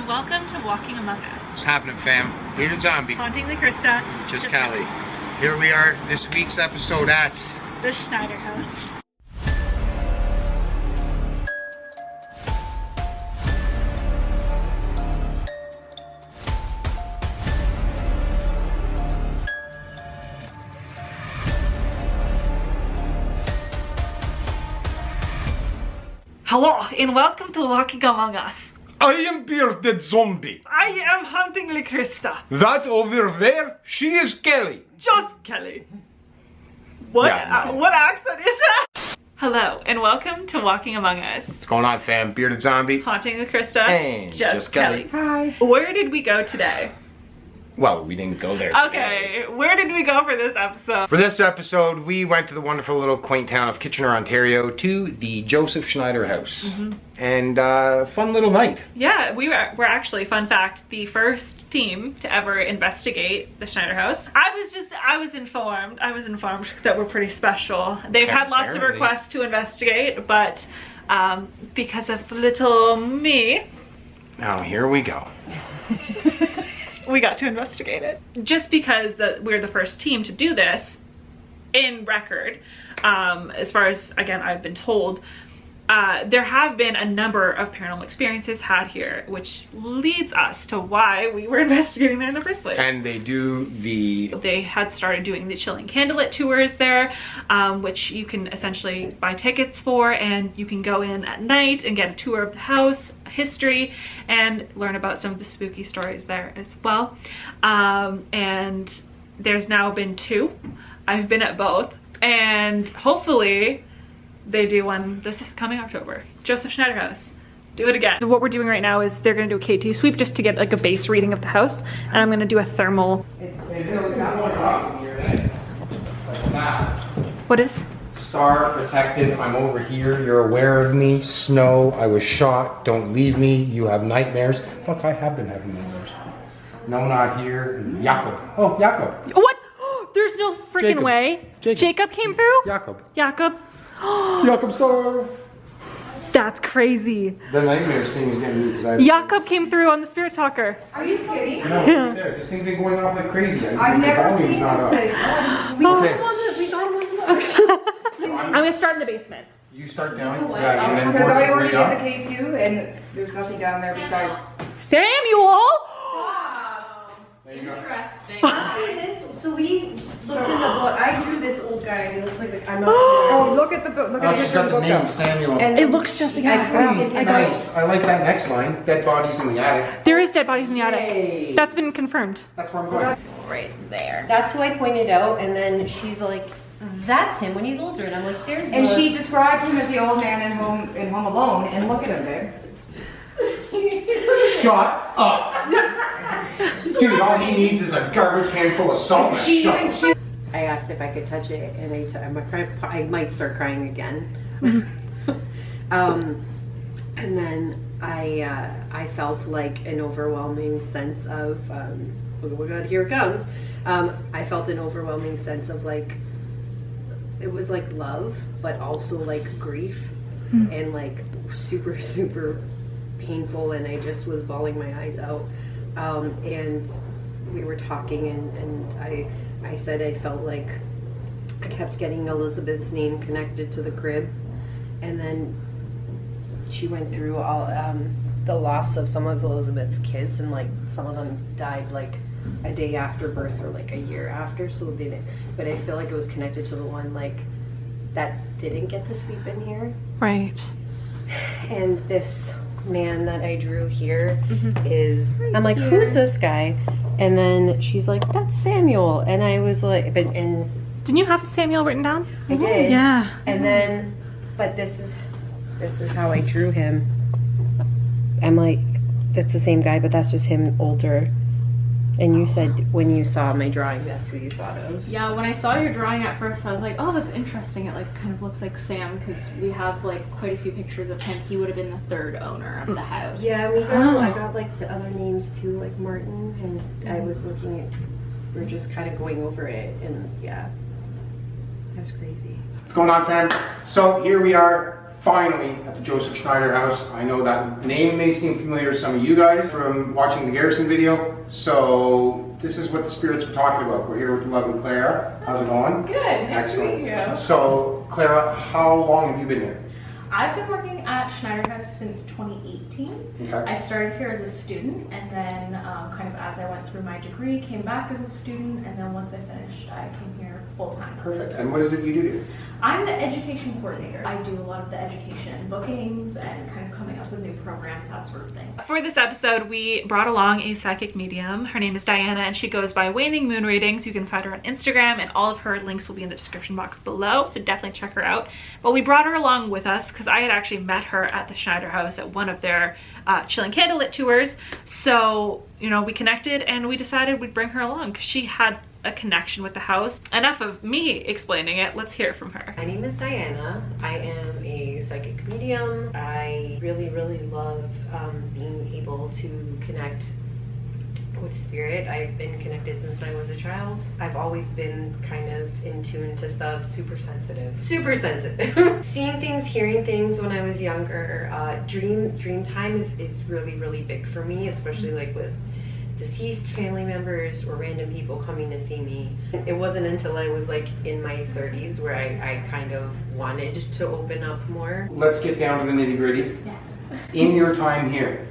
welcome to Walking Among Us. What's happening, fam? We're the zombie. Haunting the Krista. Just Callie. Here we are, this week's episode at the Schneider House. Hello, and welcome to Walking Among Us. I am bearded zombie. I am Haunting the Krista. That over there, she is Kelly. Just Kelly. What? Yeah, no. What accent is that? Hello, and welcome to Walking Among Us. What's going on, fam? Bearded zombie. Haunting the Krista. And just Kelly. Hi. Where did we go today? Well, we didn't go there Okay, where did we go for this episode? For this episode, we went to the wonderful little quaint town of Kitchener, Ontario, to the Joseph Schneider House. And fun little night. Yeah, we're actually, fun fact, the first team to ever investigate the Schneider House. I was informed that we're pretty special. They've had lots of requests to investigate, but because of little me. Now, here we go. We got to investigate it. Just because we're the first team to do this in record, as far as, again, I've been told, there have been a number of paranormal experiences had here, which leads us to why we were investigating there in the first place. And they had started doing the chilling candlelit tours there, which you can essentially buy tickets for, and you can go in at night and get a tour of the house, history, and learn about some of the spooky stories there as well. And there's now been two. I've been at both, and hopefully they do one this coming October. Joseph Schneider House. Do it again. So what we're doing right now is they're gonna do a KT sweep just to get like a base reading of the house, and I'm gonna do a thermal. What is? Star protected, I'm over here, you're aware of me, snow, I was shot, don't leave me, you have nightmares. Fuck, I have been having nightmares. No, not here, Jakob. Oh, Jakob. What? There's no freaking way. Jacob came through? Jakob. Jacob? Jakob Star. That's crazy. The nightmares thing is getting me because Jakob came through on the Spirit Talker. Are you kidding? No, right there. This thing's been going off like crazy. I've never seen this thing. We got Okay. I'm gonna start in the basement. You start down. Yeah, and then Because I already work did the K2 and there's nothing down there besides. Samuel! Interesting. So we looked in the book. I drew this old guy and it looks like I'm not. Oh, look at the book. Look Oh, at the she's picture of got the the book. name Up. Samuel. And It looks just like Nice. I like that next line. Dead bodies in the attic. There is dead bodies in the Yay. attic. That's been confirmed. That's where I'm going. Right there. That's who I pointed out, and then she's like, "That's him when he's older," and I'm like, "There's." And the... she described him as the old man in Home Alone. And look at him, babe. Shut up. Dude, all he needs is a garbage can full of salt and a shovel. I asked if I could touch it, and I might start crying again. And then I felt like an overwhelming sense of oh my god, here it comes. I felt an overwhelming sense of like, it was like love, but also like grief, and like super, super painful, and I just was bawling my eyes out. And we were talking, and I said I felt like I kept getting Elizabeth's name connected to the crib, and then she went through all the loss of some of Elizabeth's kids, and like some of them died like a day after birth or like a year after, so they didn't. But I feel like it was connected to the one like that didn't get to sleep in here. Right. And this man that I drew here is, I'm like, who's this guy? And then she's like, that's Samuel. And I was like, and Didn't you have Samuel written down? I did. Yeah. And then, but this is how I drew him. I'm like, that's the same guy, but that's just him older. And you said when you saw my drawing, that's who you thought of. Yeah, when I saw your drawing at first, I was like, oh, that's interesting. It like kind of looks like Sam, because we have like quite a few pictures of him. He would have been the third owner of the house. Yeah, I got like the other names too, like Martin, and I was looking at, we were just kind of going over it, and yeah, that's crazy. What's going on, fam? So here we are, finally at the Joseph Schneider house. I know that name may seem familiar to some of you guys from watching the Garrison video. So this is what the spirits were talking about. We're here with the lovely Clara. How's it going? Good, nice to meet you. So Clara, how long have you been here? I've been working at Schneider House since 2018. Okay. I started here as a student, and then kind of as I went through my degree, came back as a student, and then once I finished, I came here full-time. Perfect. And what is it you do here? I'm the education coordinator. I do a lot of the education bookings and kind of coming up with new programs, that sort of thing. For this episode, we brought along a psychic medium. Her name is Diana, and she goes by Waning Moon Readings. You can find her on Instagram, and all of her links will be in the description box below, so definitely check her out. But we brought her along with us because I had actually met her at the Schneider house at one of their chilling candlelit tours. So, you know, we connected and we decided we'd bring her along because she had a connection with the house. Enough of me explaining it, let's hear from her. My name is Diana. I am a psychic medium. I really, really love being able to connect with spirit. I've been connected since I was a child. I've always been kind of in tune to stuff, super sensitive. Super sensitive. Seeing things, hearing things when I was younger. Dream time is really, really big for me, especially like with deceased family members or random people coming to see me. It wasn't until I was like in my 30s where I kind of wanted to open up more. Let's get down to the nitty-gritty. Yes. In your time here,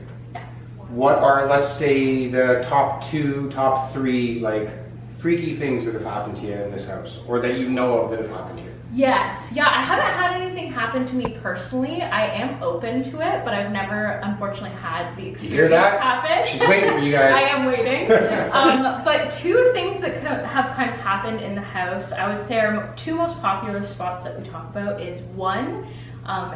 what are, let's say, the top 2, top 3, like, freaky things that have happened to you in this house, or that you know of that have happened here? Yes, yeah, I haven't had anything happen to me personally. I am open to it, but I've never, unfortunately, had the experience You hear that? happen. She's waiting for you guys. I am waiting. But 2 things that have kind of happened in the house, I would say our 2 most popular spots that we talk about is 1,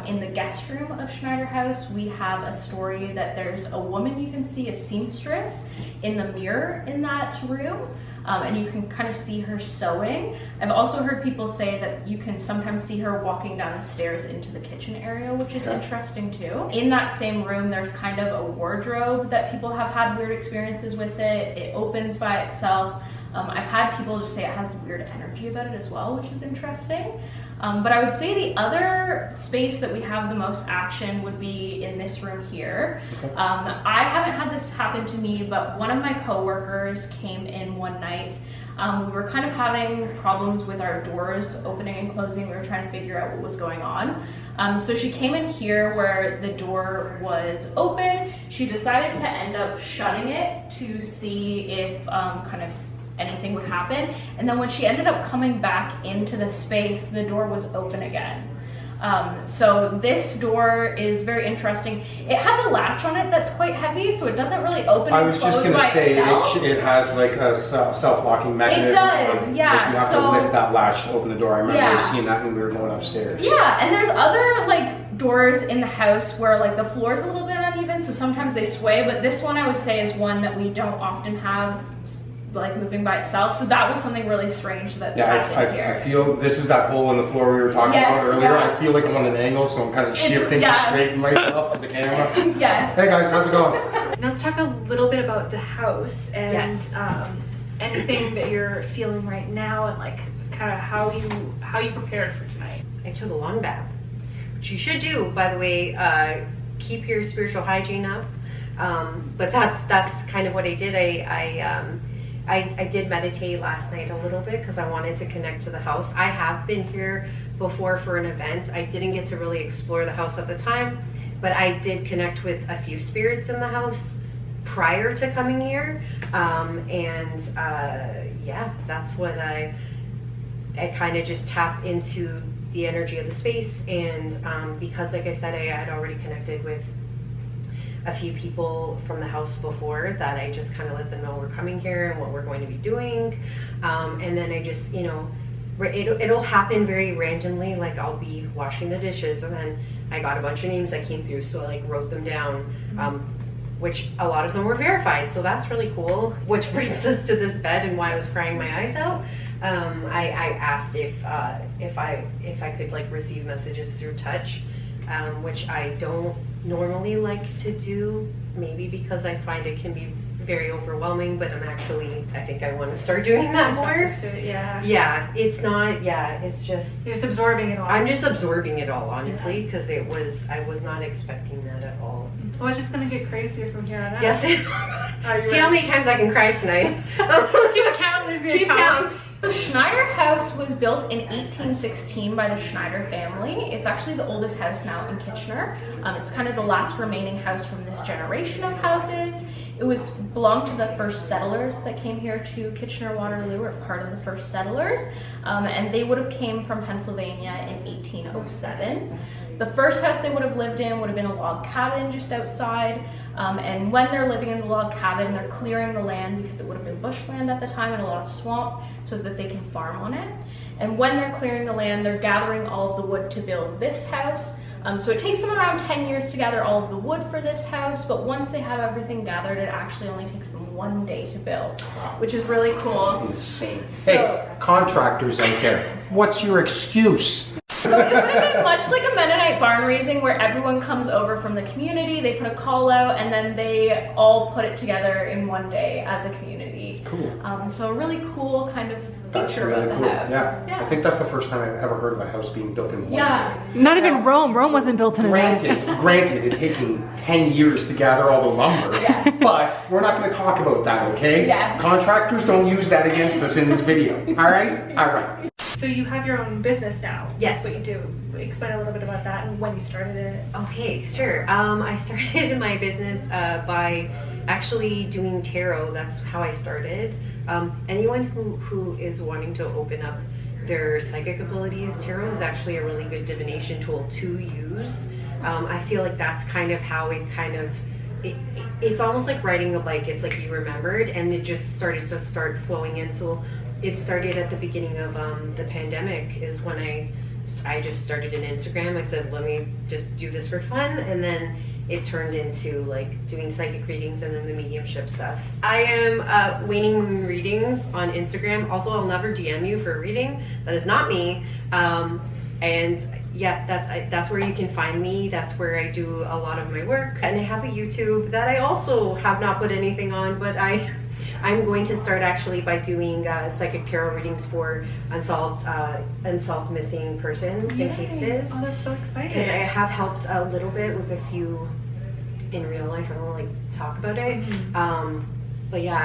in the guest room of Schneider House, we have a story that there's a woman you can see, a seamstress, in the mirror in that room, and you can kind of see her sewing. I've also heard people say that you can sometimes see her walking down the stairs into the kitchen area, which is interesting too. In that same room, there's kind of a wardrobe that people have had weird experiences with it. It opens by itself. I've had people just say it has weird energy about it as well, which is interesting. But I would say the other space that we have the most action would be in this room here. Okay. I haven't had this happen to me, but one of my coworkers came in one night. We were kind of having problems with our doors opening and closing. We were trying to figure out what was going on. So she came in here where the door was open. She decided to end up shutting it to see if kind of anything would happen, and then when she ended up coming back into the space, the door was open again. So this door is very interesting. It has a latch on it that's quite heavy, so it doesn't really open and close by itself. I was just going to say, it has like a self-locking mechanism. It does, yeah. Like you have to lift that latch to open the door. I remember seeing that when we were going upstairs. Yeah, and there's other like doors in the house where like the floor is a little bit uneven, so sometimes they sway, but this one I would say is one that we don't often have like moving by itself, so that was something really strange that's happened here. I feel this is that hole in the floor we were talking about earlier. I feel like I'm on an angle, so I'm kind of shifting to straighten myself for the camera. Yes. Hey guys, how's it going? Now let's talk a little bit about the house and anything that you're feeling right now, and like kind of how you prepared for tonight. I took a long bath, which you should do, by the way. Keep your spiritual hygiene up. But that's kind of what I did. I did meditate last night a little bit because I wanted to connect to the house. I have been here before for an event. I didn't get to really explore the house at the time, but I did connect with a few spirits in the house prior to coming here. Yeah, that's what I kind of just tap into the energy of the space. And because like I said, I had already connected with a few people from the house before, that I just kind of let them know we're coming here and what we're going to be doing. And then I just, you know, it'll happen very randomly. Like I'll be washing the dishes and then I got a bunch of names that came through, so I like wrote them down, which a lot of them were verified. So that's really cool. Which brings us to this bed and why I was crying my eyes out. I asked if I could like receive messages through touch, which I don't normally like to do, maybe because I find it can be very overwhelming, but I think I want to start doing that more. Yeah. Yeah, it's not, it's just, You're just absorbing it all. I'm just absorbing it all, honestly, because I was not expecting that at all. Well, it's just gonna get crazier from here on out. Yes. See how many times I can cry tonight. Keep a count, there's gonna be a count. The Schneider house was built in 1816 by the Schneider family. It's actually the oldest house now in Kitchener. It's kind of the last remaining house from this generation of houses. It belonged to the first settlers that came here to Kitchener-Waterloo, or part of the first settlers, and they would have came from Pennsylvania in 1807. The first house they would have lived in would have been a log cabin just outside, and when they're living in the log cabin, they're clearing the land because it would have been bushland at the time and a lot of swamp, so that they can farm on it. And when they're clearing the land, they're gathering all of the wood to build this house. So it takes them around 10 years to gather all of the wood for this house, but once they have everything gathered, it actually only takes them 1 day to build, which is really cool. That's insane. Hey, contractors out there, what's your excuse? So it would have been much like a Mennonite barn raising, where everyone comes over from the community, they put a call out, and then they all put it together in 1 day as a community. Cool. So a really cool kind of That's feature really of the cool. house. Yeah. I think that's the first time I've ever heard of a house being built in 1 Yeah. day. Not even Rome. Rome wasn't built in a day. Granted, it taking 10 years to gather all the lumber, Yes. but we're not going to talk about that, okay? Yes. Contractors don't use that against us in this video. All right? All right. So you have your own business now. Yes. What you do. Explain a little bit about that and when you started it. Okay, sure. I started my business by actually doing tarot. That's how I started. Anyone who is wanting to open up their psychic abilities, tarot is actually a really good divination tool to use. I feel like that's kind of how it's almost like riding a bike. It's like you remembered, and it just started to flowing in. So it started at the beginning of the pandemic is when I just started an Instagram. I said, let me just do this for fun, and then it turned into like doing psychic readings and then the mediumship stuff. I am Waning Moon Readings on Instagram. Also, I'll never DM you for a reading. That is not me. And yeah, that's where you can find me. That's where I do a lot of my work. And I have a YouTube that I also have not put anything on, but I'm going to start actually by doing psychic tarot readings for unsolved missing persons and cases. Oh, that's so exciting. Because I have helped a little bit with a few in real life. I don't want to like talk about it. But yeah,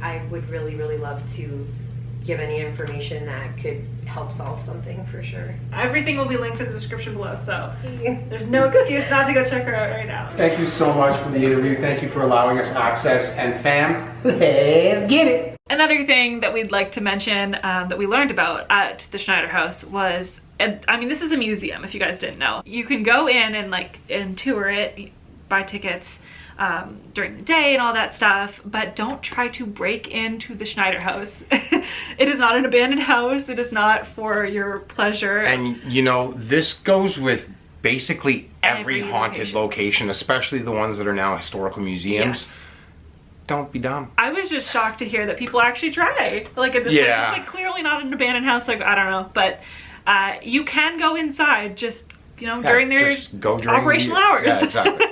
I would really, really love to give any information that could help solve something for sure. Everything will be linked in the description below, so there's no excuse not to go check her out right now. Thank you so much for the interview. Thank you for allowing us access. And fam, let's get it. Another thing that we'd like to mention that we learned about at the Schneider house was, I mean, this is a museum if you guys didn't know. You can go in and tour it, buy tickets during the day and all that stuff, but don't try to break into the Schneider house. It is not an abandoned house. It is not for your pleasure. And you know, this goes with basically every Every haunted location, especially the ones that are now historical museums. Yes. Don't be dumb. I was just shocked to hear that people actually try. Like, this it's like clearly not an abandoned house. Like, I don't know, but you can go inside just, you know, during their operational hours. Yeah, exactly.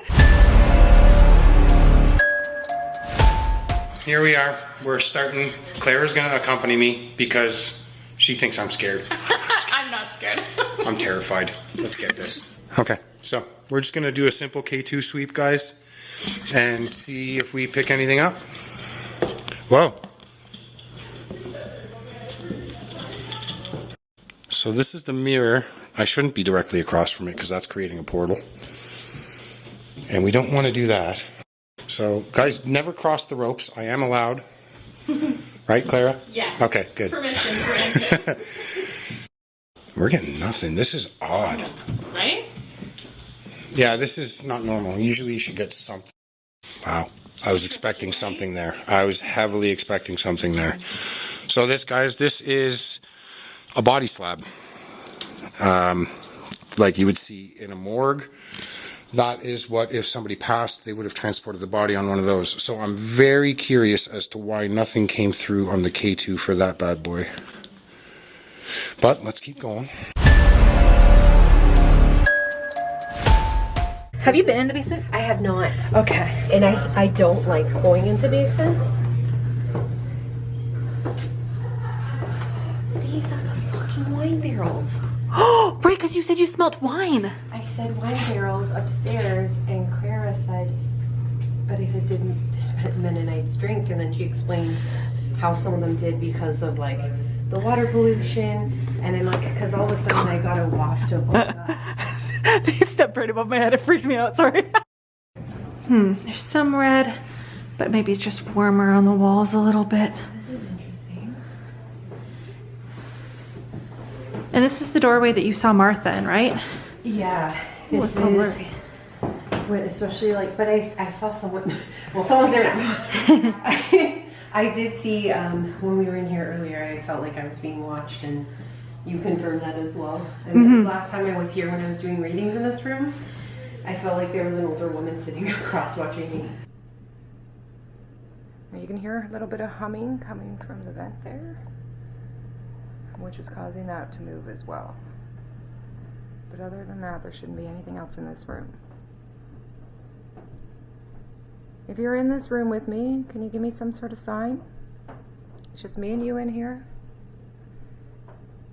Here we are. We're starting. Clara's going to accompany me because she thinks I'm scared. I'm not scared. I'm terrified. Let's get this. Okay, so we're just going to do a simple K2 sweep, guys, and see if we pick anything up. Whoa. So this is the mirror. I shouldn't be directly across from it because that's creating a portal. And we don't want to do that. So, guys, never cross the ropes. I am allowed. Right, Clara? Yes. Okay, good. Permission granted. We're getting nothing. This is odd. Right? Yeah, this is not normal. Usually you should get something. Wow. I was expecting something there. I was heavily expecting something there. So this, guys, this is a body slab. Like you would see in a morgue. That is what, if somebody passed, they would have transported the body on one of those. So I'm very curious as to why nothing came through on the K2 for that bad boy. But let's keep going. Have you been in the basement? I have not. Okay. And I don't like going into basements. These are the fucking wine barrels. Oh, right, because you said you smelled wine. I said wine barrels upstairs, and Clara said, but I said, did Mennonites drink? And then she explained how some of them did because of like the water pollution. And I'm like, because all of a sudden I got a waft of They stepped right above my head. It freaked me out, sorry. There's some red, but maybe it's just warmer on the walls a little bit. This is interesting. And this is the doorway that you saw Martha in, right? Yeah, Ooh, this it's so is, blurry. but especially like, but I saw someone, well, someone's there now. I did see, when we were in here earlier, I felt like I was being watched, and you confirmed that as well. And the last time I was here when I was doing readings in this room, I felt like there was an older woman sitting across watching me. You can hear a little bit of humming coming from the vent there, which is causing that to move as well. But other than that, there shouldn't be anything else in this room. If you're in this room with me, can you give me some sort of sign? It's just me and you in here.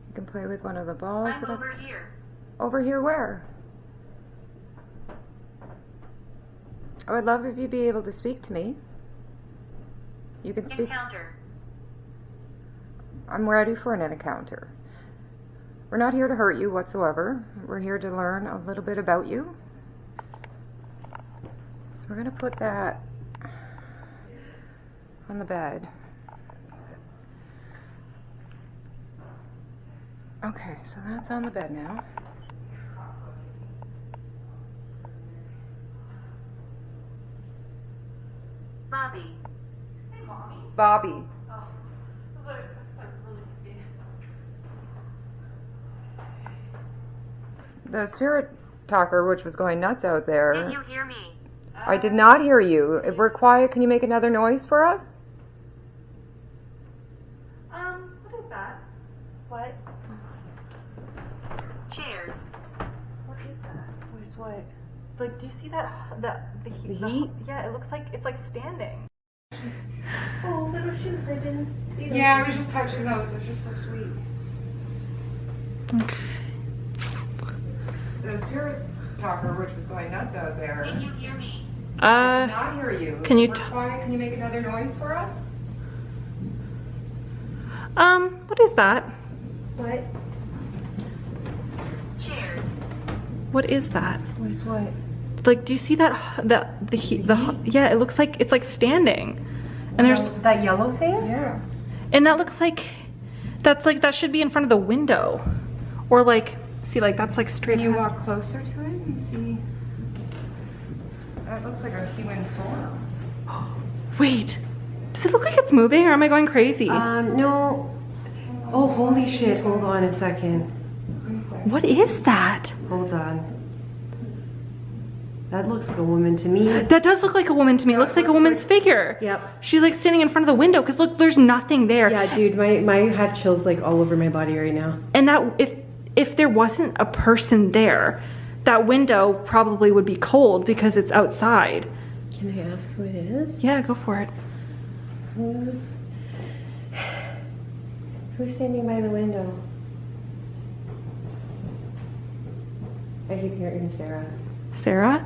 You can play with one of the balls. I'm over here. Over here where? I would love if you'd be able to speak to me. You can speak. Encounter. I'm ready for an encounter. We're not here to hurt you whatsoever. We're here to learn a little bit about you. So we're going to put that on the bed. Okay, so that's on the bed now. Bobby. Say mommy. Bobby. Oh, that's really creepy. The spirit talker, which was going nuts out there. Did you hear me? I did not hear you. If we're quiet, can you make another noise for us? What is that? What? Chairs. What is that? Where's what? Like, do you see that? The heat? Yeah, it looks like it's like standing. Oh, little shoes. I didn't see them. Yeah, I was just touching those. They're just so sweet. Okay. The spirit talker, which was going nuts out there, Did you hear me? I did not hear you. Can you If we're quiet, can you make another noise for us? What is that? What? Chairs. What is that? Where's what? Like, do you see that? The heat? Yeah, it looks like it's like standing, and there's That yellow thing? Yeah. and that looks like that should be in front of the window, or like see like that's like straight. Can you ahead. walk closer to it and see? That looks like a human form. Wait, does it look like it's moving, or am I going crazy? No. Oh, holy shit. Hold on a second. What is that? Hold on. That looks like a woman to me. That does look like a woman to me. It looks like a woman's figure. Yep. She's like standing in front of the window because look, there's nothing there. Yeah, dude, my have chills like all over my body right now. And that if there wasn't a person there, that window probably would be cold because it's outside. Can I ask who it is? Yeah, go for it. Who's standing by the window? I keep hearing Sarah. Sarah?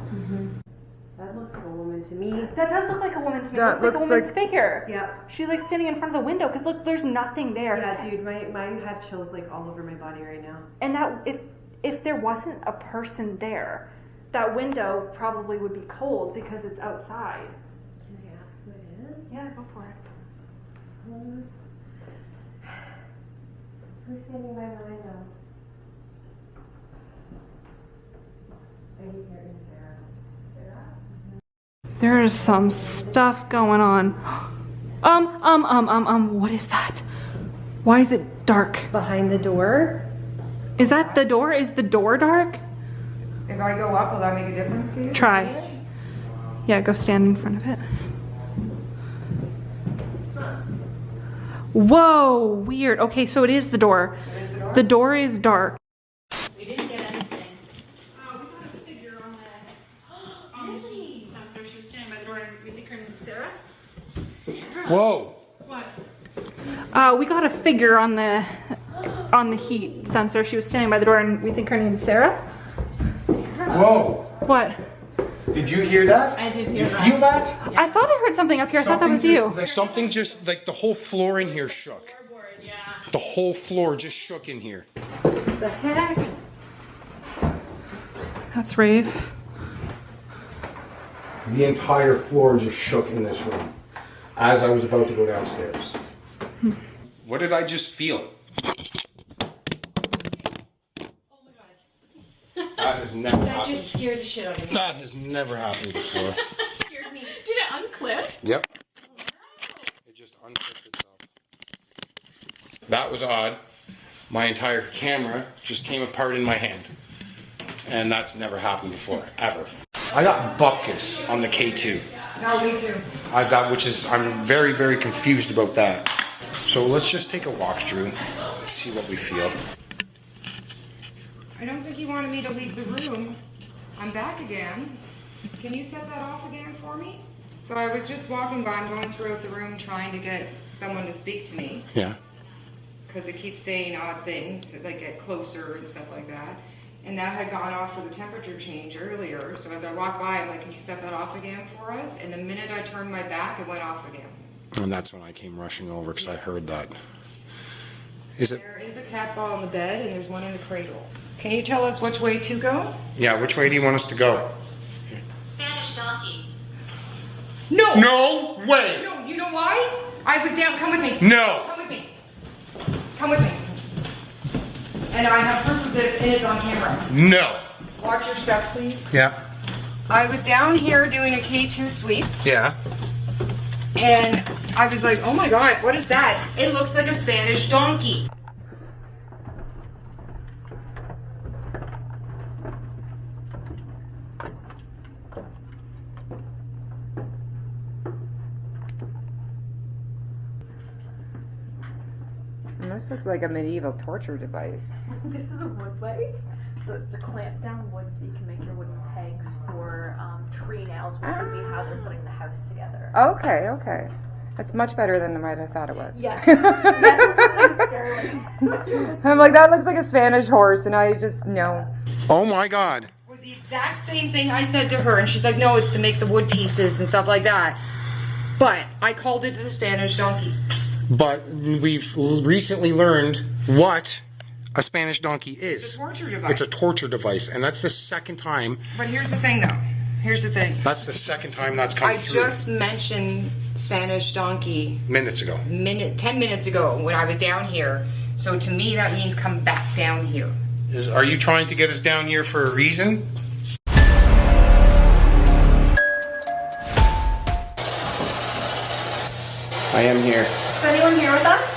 That looks like a woman to me. That does look like a woman to me. That It looks like a looks woman's like- figure. Yeah. She's like standing in front of the window because look, there's nothing there. Yeah, dude, my have chills like all over my body right now. And that if there wasn't a person there, that window probably would be cold because it's outside. Can I ask who it is? Yeah, go for it. Who's standing by the window? I keep hearing Sarah. Sarah? There's some stuff going on. What is that? Why is it dark? Behind the door? Is that the door? Is the door dark? If I go up, will that make a difference to you? Try. Yeah, go stand in front of it. Whoa, weird. Okay, so it is the door. It is the door? The door is dark. We didn't get anything. Sarah? Whoa. We got a figure on the heat sensor. She was standing by the door, and we think her name is Sarah. Whoa. What? Did you hear that? I did hear You that. feel that? I thought I heard something up here. I thought that was you. Something just, like the whole floor in here shook. The whole floor just shook in here. The heck? That's Rafe. The entire floor just shook in this room as I was about to go downstairs. What did I just feel? That has never That happened. just scared the shit out of me. That has never happened before. Scared me. Did it unclip? Yep. It just unclipped itself. That was odd. My entire camera just came apart in my hand. And that's never happened before, ever. I got bupkis on the K2. No, me too. I'm very, very confused about that. So let's just take a walk through, see what we feel. I don't think you wanted me to leave the room. I'm back again. Can you set that off again for me? So I was just walking by, I'm going throughout the room trying to get someone to speak to me. Yeah. Because it keeps saying odd things, like get closer and stuff like that. And that had gone off for the temperature change earlier. So as I walked by, I'm like, can you set that off again for us? And the minute I turned my back, it went off again. And that's when I came rushing over because I heard that. Is it? There is a cat ball on the bed and there's one in the cradle. Can you tell us which way to go? Yeah, which way do you want us to go? Spanish donkey. No! No way! No, you know why? I was down, come with me. No! Come with me. Come with me. And I have proof of this and it's on camera. No! Watch your steps, please. Yeah. I was down here doing a K2 sweep Yeah. and I was like, oh my god, what is that? It looks like a Spanish donkey. And this looks like a medieval torture device. This is a wood vise, so it's to clamp down wood so you can make your wooden pegs for tree nails, which would be how they're putting the house together. Okay, okay. That's much better than I might have thought it was. Yeah, that is scary. I'm like, that looks like a Spanish horse, and I just, no. Oh my god. It was the exact same thing I said to her, and she's like, no, it's to make the wood pieces and stuff like that. But I called it the Spanish donkey. But we've recently learned what a Spanish donkey is. It's a torture device. It's a torture device, and that's the second time. But here's the thing, though. Here's the thing. That's the second time that's come I through. just mentioned Spanish donkey Minutes ago. 10 minutes ago when I was down here. So to me, that means come back down here. Are you trying to get us down here for a reason? I am here. Is anyone here with us?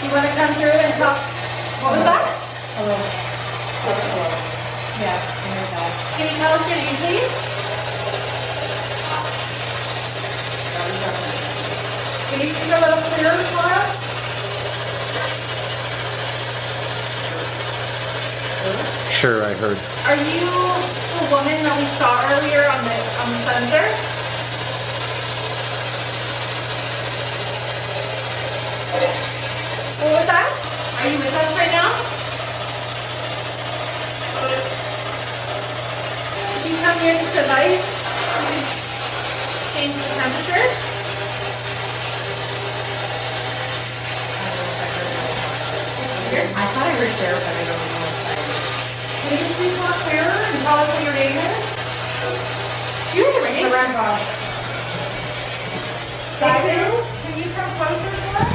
You want to come through and talk? What was that? Hello. Hello. Yeah, I heard that. Can you tell us your name, please? Can you speak a little clearer for us? Sure, I heard. Are you the woman that we saw earlier on the sensor? What was that? Are you with us right now? Did you come near this device? Change the temperature? I thought I heard Sarah, but I don't know if I did. Can you speak more clearer and tell us what your name is? Do you have a name? Can you come closer to us?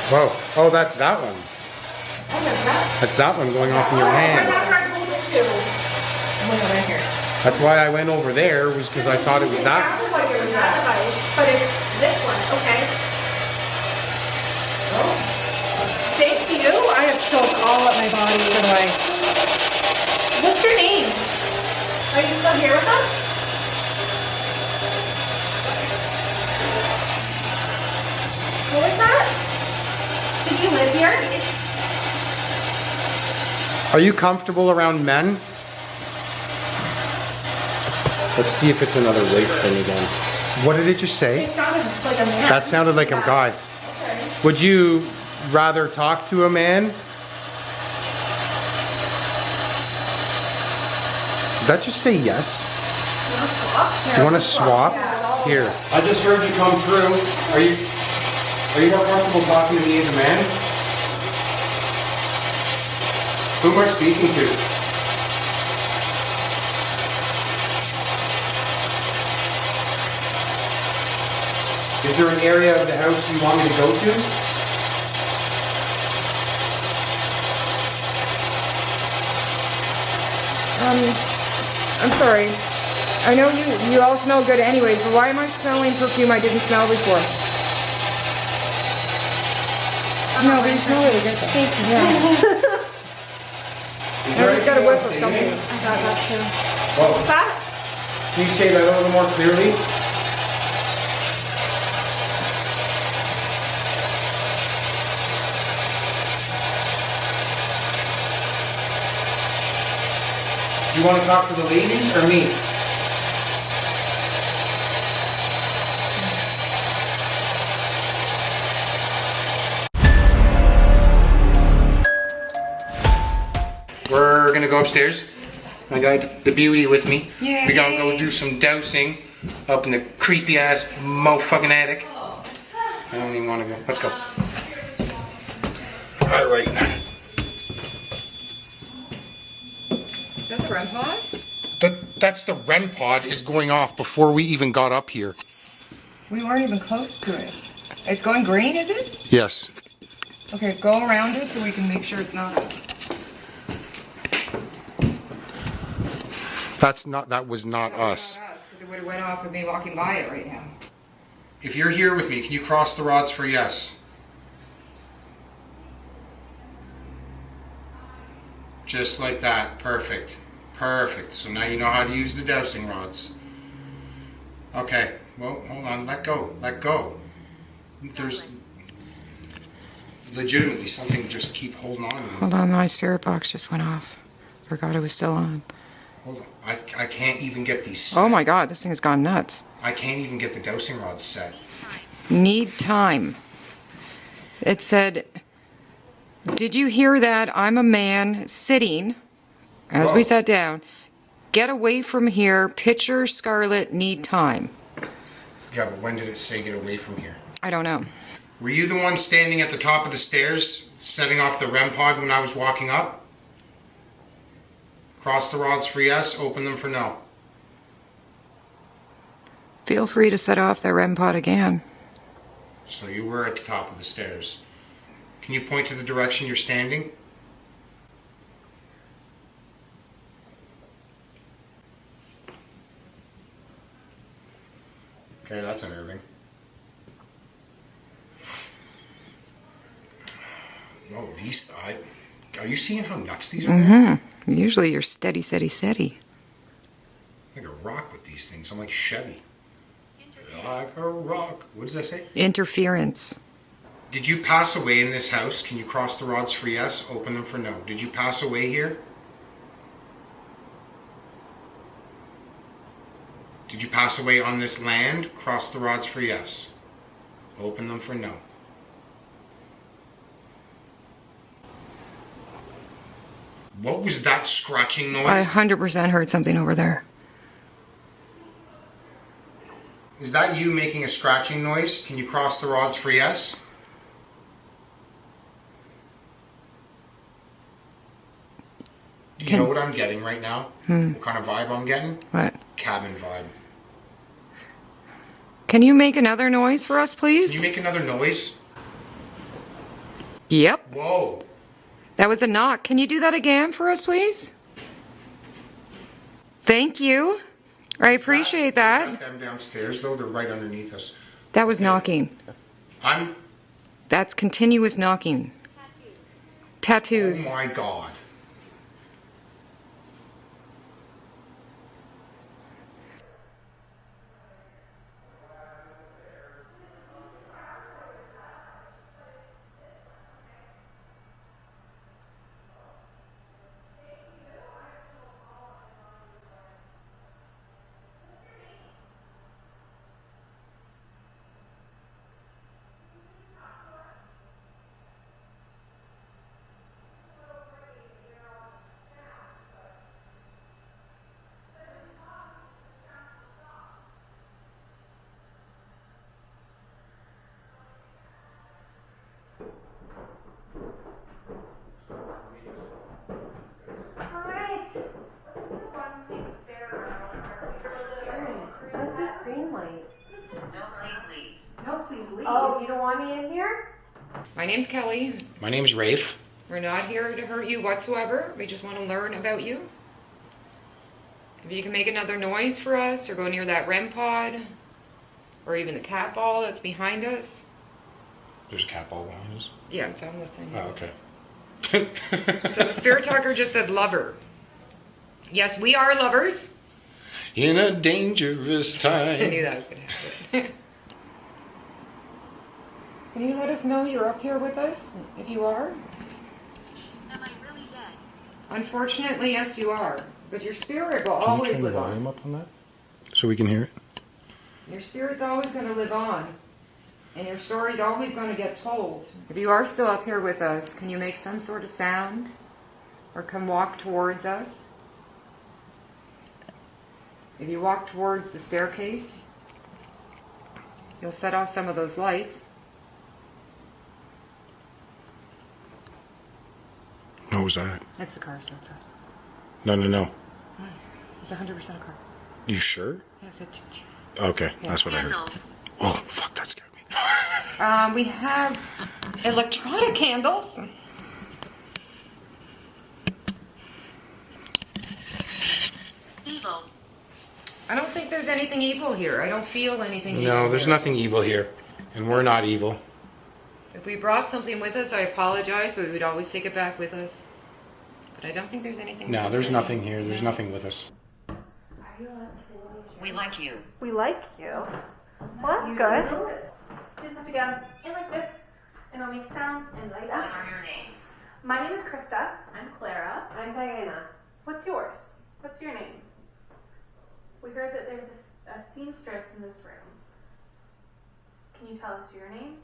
Whoa. Oh, that's that one. Oh, that's that. That's that one going off in your hand. That's where I told you to. Right here. That's why I went over there, was because I thought it was that. Sounded like it was that device, but it's this one. Okay. Thanks to you, I have chills all up my body. So do I. What's your name? Are you still here with us? What was that? Did you live here? Are you comfortable around men? Let's see if it's another rape thing again. What did it just say? It sounded like a man. That sounded like a guy. Okay. Would you rather talk to a man? Did that just say yes? Do you want to swap? Here. I just heard you come through. Are you more comfortable talking to me as a man? Who am I speaking to? Is there an area of the house you want me to go to? I'm sorry. I know you all smell good anyways, but why am I smelling perfume I didn't smell before? No, but you smell really good though. Thank you. Yeah. I just got a whiff of something. I got that too. Well, What's that? can you say that a little more clearly? Do you want to talk to the ladies or me? We're gonna go upstairs. I got the beauty with me. Yay. We gotta go do some dousing up in the creepy ass motherfucking attic. I don't even want to go. Let's go. All right. Is that the REM pod? That's the REM pod is going off before we even got up here. We weren't even close to it. It's going green, is it? Yes. Okay, go around it so we can make sure it's not us. That was not us. Because it would have went off with me walking by it right now. If you're here with me, can you cross the rods for yes? Just like that. Perfect. Perfect. So now you know how to use the dowsing rods. Okay. Well, hold on. Let go. Let go. There's legitimately something just keep holding on to me. Hold on, my spirit box just went off. Forgot it was still on. Hold on. I can't even get these set. Oh my god, this thing has gone nuts. I can't even get the dowsing rods set. Need time. It said, did you hear that? I'm a man sitting, as we Whoa. sat down. Get away from here. Picture Scarlet, need time. Yeah, but when did it say get away from here? I don't know. Were you the one standing at the top of the stairs, setting off the REM pod when I was walking up? Cross the rods for yes, open them for no. Feel free to set off the REM pod again. So you were at the top of the stairs. Can you point to the direction you're standing? Okay, that's unnerving. Oh, these... are you seeing how nuts these are? Mm-hmm. Usually you're steady, steady, steady. Like a rock with these things. I'm like Chevy. Like a rock. What does that say? Interference. Did you pass away in this house? Can you cross the rods for yes? Open them for no. Did you pass away here? Did you pass away on this land? Cross the rods for yes. Open them for no. What was that scratching noise? I 100% heard something over there. Is that you making a scratching noise? Can you cross the rods for yes? Do you know what I'm getting right now? What kind of vibe I'm getting? What? Cabin vibe. Can you make another noise for us, please? Can you make another noise? Yep. Whoa. That was a knock. Can you do that again for us, please? Thank you. I appreciate Is that. them downstairs, though? They're right underneath us. That was knocking. That's continuous knocking. Tattoos. Oh my god. light. No, please leave. No, please leave. Oh, you don't want me in here? My name's Kelly. My name's Rafe. We're not here to hurt you whatsoever. We just want to learn about you. If you can make another noise for us, or go near that REM pod, or even the cat ball that's behind us. There's a cat ball behind us. Yeah, it's on the thing. Oh, okay. So the spirit talker just said lover. Yes, we are lovers. In a dangerous I time. knew that was going to happen. Can you let us know you're up here with us, if you are? Am I really dead? Unfortunately, yes, you are. But your spirit will Can you always turn the live on. volume up on that? So we can hear it? Your spirit's always going to live on. And your story's always going to get told. If you are still up here with us, can you make some sort of sound? Or come walk towards us? If you walk towards the staircase, you'll set off some of those lights. What was that? That's the cars outside. No. It's 100% a car. You sure? Yes, it's... Okay, that's what I heard. Candles. Oh, fuck, that scared me. We have electronic candles. Evil. I don't think there's anything evil here. I don't feel anything evil. No, there's here. nothing evil here. And we're not evil. If we brought something with us, I apologize, but we would always take it back with us. But I don't think there's anything. No, with us there's here. nothing here. There's nothing with us. We like you. We like you. Well, that's good. You just have to go in like this, and it'll make sounds and like What that. are your names? My name is Krista. I'm Clara. I'm Diana. What's yours? What's your name? We heard that there's a seamstress in this room. Can you tell us your name?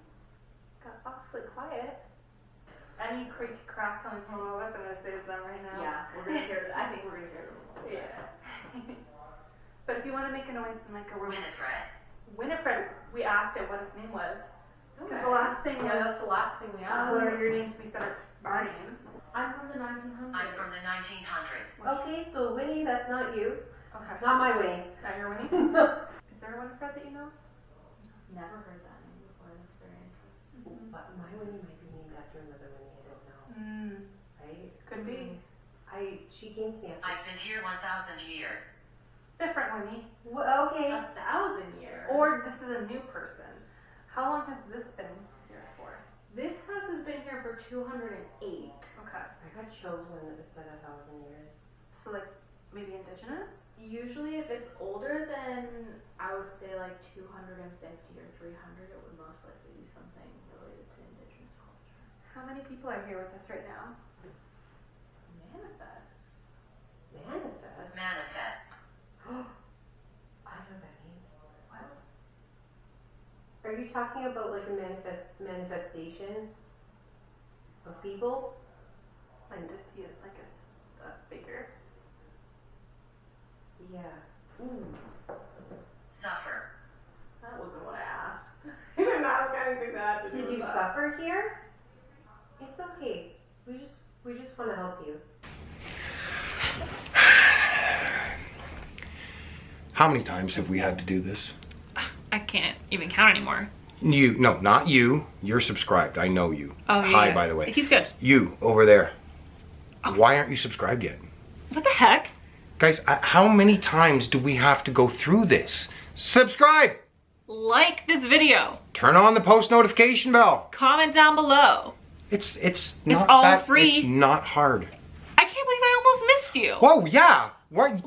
Got awfully quiet. Any creak crack coming from one of us, I'm going to say it's them right now. Yeah, we're gonna hear. I think we're gonna hear them. Yeah. But if you want to make a noise in like a room. Winifred. Winifred, we asked it what its name was. Because the last thing was. Yeah, that's the last thing we asked. What are your names? We said our names. I'm from the 1900s. I'm from the 1900s. Okay, so Winnie, that's not you. Okay. Not my Winnie. Now you're Winnie? Is there a Winifred that you know? Never heard that name before. That's very interesting. But my Winnie might be named after another Winnie. I don't know. Right? Could be. She came to me after. I've been here 1,000 years. Different Winnie. Okay. 1,000 years. Or this is a new person. How long has this been here for? This house has been here for 208. Okay. I got chills when it said 1,000 years. So like maybe indigenous? Usually, if it's older than I would say like 250 or 300, it would most likely be something related to indigenous cultures. How many people are here with us right now? Manifest. Manifest? Manifest. I know what that means. What? Are you talking about like a manifestation of people? And to see it like a figure. Yeah. Suffer. That wasn't what I asked. I didn't ask anything that had to do Did with you that. suffer here? It's okay. We just want to help you. How many times have we had to do this? I can't even count anymore. No, not you. You're subscribed. I know you. Oh, yeah. Hi, by the way. He's good. You, over there. Why aren't you subscribed yet? What the heck? Guys, how many times do we have to go through this? Subscribe! Like this video. Turn on the post notification bell. Comment down below. It's not all that, free. It's not hard. I can't believe I almost missed you. Whoa, yeah.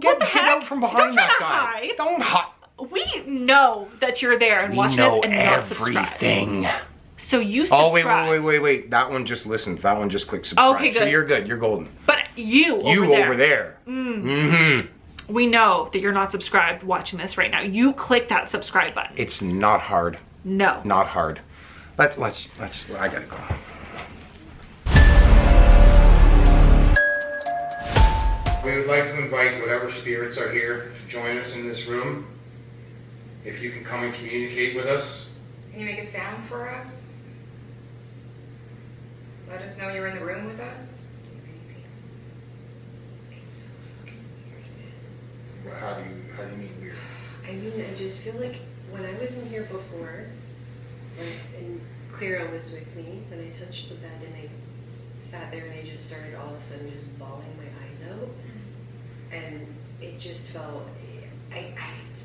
Get the heck? out from behind Don't that try to guy. hide. Don't hide. We know that you're there and We watching know this and not subscribe. everything. So you subscribe. Oh, wait. That one just listened. That one just clicked subscribe. Okay, So good. you're good. You're golden. But you over there. Mm-hmm. We know that you're not subscribed watching this right now. You click that subscribe button. It's not hard. No. Not hard. Let's, I gotta go. We would like to invite whatever spirits are here to join us in this room. If you can come and communicate with us. Can you make a sound for us? Let us know you're in the room with us. It's so fucking weird. How do you mean weird? I mean, I just feel like when I was in here before, and Clara was with me, and I touched the bed and I sat there and I just started all of a sudden just bawling my eyes out, and it just felt,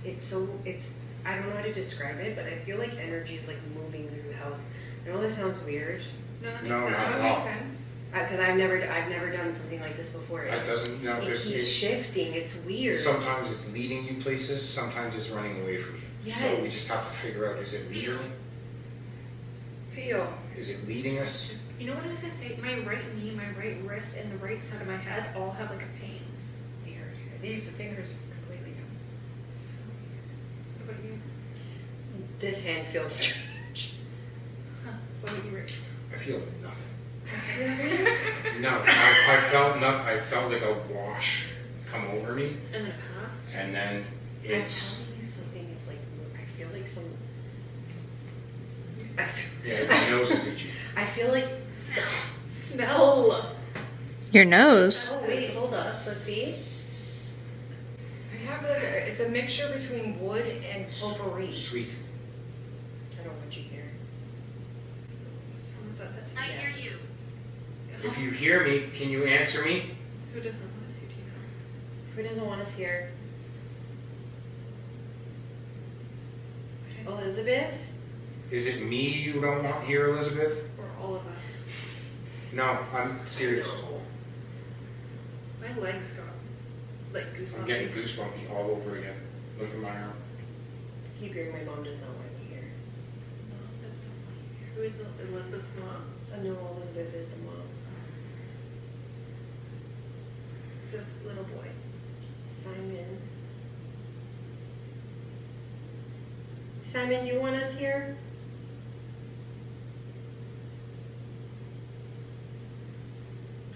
it's I don't know how to describe it, but I feel like energy is like moving through the house. I know this sounds weird. No, that No, makes not sense. at That all. makes sense. Because I've never done something like this before. That doesn't, no, It because keeps shifting. It's weird. sometimes it's leading you places, sometimes it's running away from you. So we Yes. just have to figure out, is it leading? Feel. Is it leading us? You know what I was gonna say? My right knee, my right wrist, and the right side of my head all have like a pain. Weird. These fingers are completely numb. So weird. What about you? This hand feels strange. Huh? What about you, Rich? I feel nothing. No, I felt nothing. I felt like a wash come over me, In the past? and then I'm it's telling you something is like, I feel like some. yeah, my nose is itchy. I feel like. Smell! Your nose. Oh wait, hold up. Let's see. I have like it's a mixture between wood and potpourri. Sweet. I don't want you here. Someone said that to me. I hear you. If you hear me, can you answer me? Who doesn't want to see Tina? Who doesn't want us here? Elizabeth? Is it me you don't want here, Elizabeth? Or all of us? No, I'm serious. My legs got like goosebumps. I'm getting goosebumpy all over again. Look at my arm. Keep hearing my mom does not want me here. No, that's not funny. Who is Elizabeth's mom? No, Elizabeth is the mom. It's a little boy. Simon. Simon, do you want us here?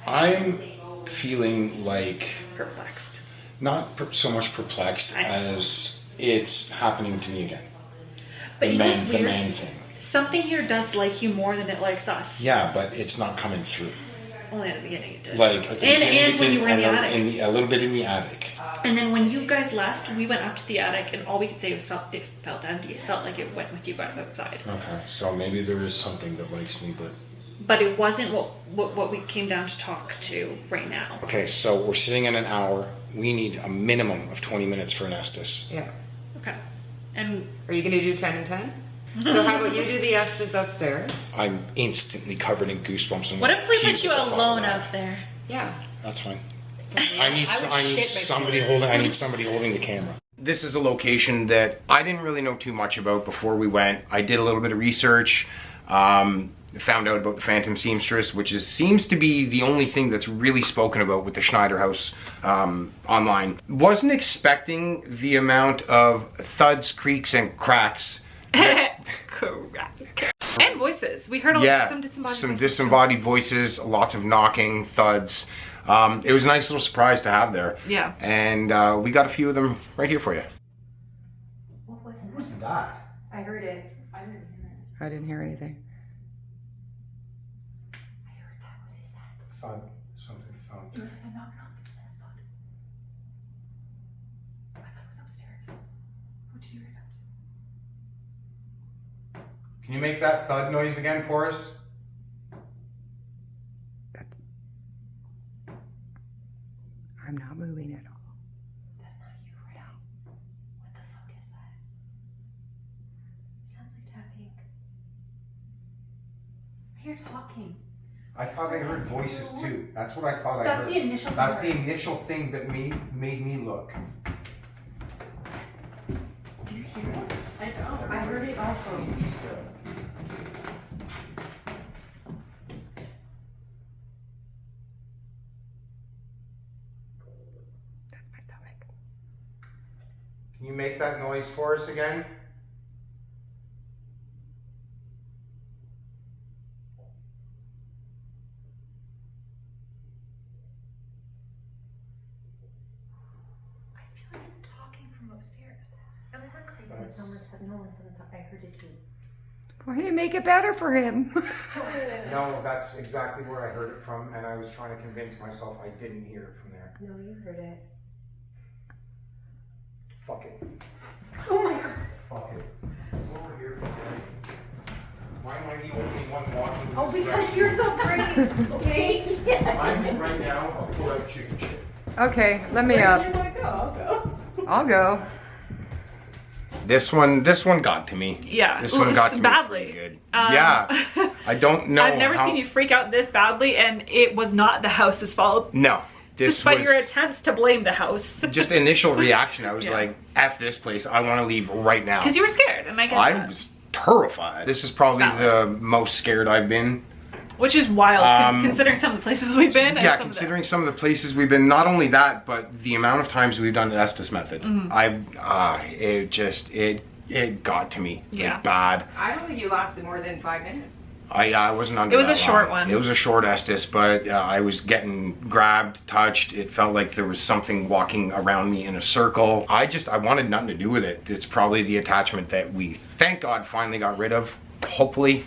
I'm feeling like Perplexed. not so much perplexed as it's happening to me again. But you know what's The weird? man thing. Something here does like you more than it likes us. Yeah, but it's not coming through. Only at the beginning it did. Like And when you were in the attic. a little bit in the attic. And then when you guys left, we went up to the attic, and all we could say was it felt empty. It felt like it went with you guys outside. Okay, so maybe there is something that likes me, But it wasn't what we came down to talk to right now. okay. So we're sitting in an hour. We need a minimum of 20 minutes for an Estes. Yeah. Okay. And Are you going to do 10 and 10? So how about you do the Estes upstairs? I'm instantly covered in goosebumps. And what if we puke put you at the thought of alone that. up there? Yeah. That's fine. I need somebody holding the camera. This is a location that I didn't really know too much about before we went. I did a little bit of research, found out about the Phantom Seamstress, which seems to be the only thing that's really spoken about with the Schneider House online. Wasn't expecting the amount of thuds, creaks, and cracks. Correct. And voices. We heard some disembodied voices. Disembodied voices, lots of knocking, thuds. It was a nice little surprise to have there. Yeah. And we got a few of them right here for you. What was that? What's that? I heard it. I didn't hear anything. I heard that. What is that? Thud. Something thud. It was like a knock knock and a thud. I thought it was upstairs. What did you hear that? Can you make that thud noise again for us? I'm not moving at all. That's not you, right? What the fuck is that? Sounds like tapping. You're talking. I thought I heard voices too. That's what I thought I That's heard. the initial That's part. the initial thing that made me look. Do you hear it? I don't. I heard it also. That's my stomach. Can you make that noise for us again? I feel like it's talking from upstairs. I was like crazy. Someone said no one said I heard it too. Why didn't you make it better for him? No, that's exactly where I heard it from, and I was trying to convince myself I didn't hear it from there. No, you heard it. Fuck it. Oh my god. Fuck it. one walking. Oh, because you're the brave, okay? I'm right now a full-out chicken shit. Okay, let me Where up. do you want to go? I'll go. I'll go. This one got to me. Yeah. This one got to me badly. pretty good. Yeah. I don't know. I've never seen you freak out this badly, and it was not the house's fault. No. This Despite was your attempts to blame the house. just initial reaction. I was Yeah. like, F this place. I want to leave right now. Because you were scared, and I get I that. was terrified. This is probably the most scared I've been. Which is wild, considering some of the places we've been. Yeah, and considering some of the places we've been. Not only that, but the amount of times we've done the Estes method. It got to me. Yeah. Like, bad. I don't think you lasted more than 5 minutes. I wasn't under It was that a short long. one. It was a short Estes, but I was getting grabbed, touched. It felt like there was something walking around me in a circle. I wanted nothing to do with it. It's probably the attachment that we, thank God, finally got rid of. Hopefully.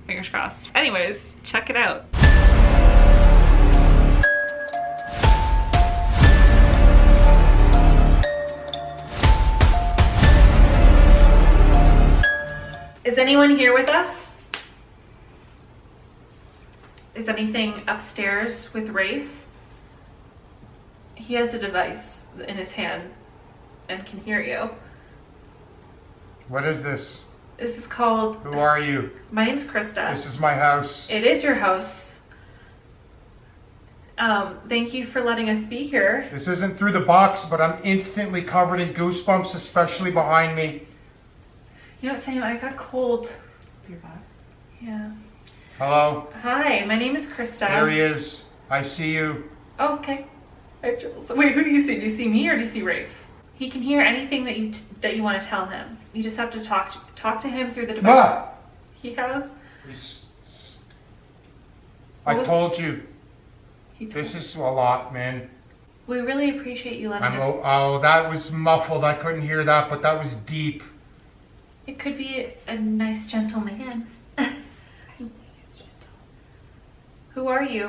Fingers crossed. Anyways, check it out. Is anyone here with us? Is anything upstairs with Rafe? He has a device in his hand and can hear you. What is this? This is called... Who are you? My name's Krista. This is my house. It is your house. Thank you for letting us be here. This isn't through the box, but I'm instantly covered in goosebumps, especially behind me. You know what, Sam? I got cold. Your butt? Yeah. Hello? Hi, my name is Krista. There he is. I see you. Oh, okay. So wait, who do you see? Do you see me or do you see Rafe? He can hear anything that you want to tell him. You just have to talk to him through the device. Ma! He has. I told you. He told This is a lot, man. We really appreciate you letting us. Oh, that was muffled. I couldn't hear that, but that was deep. It could be a nice, gentle man. Who are you?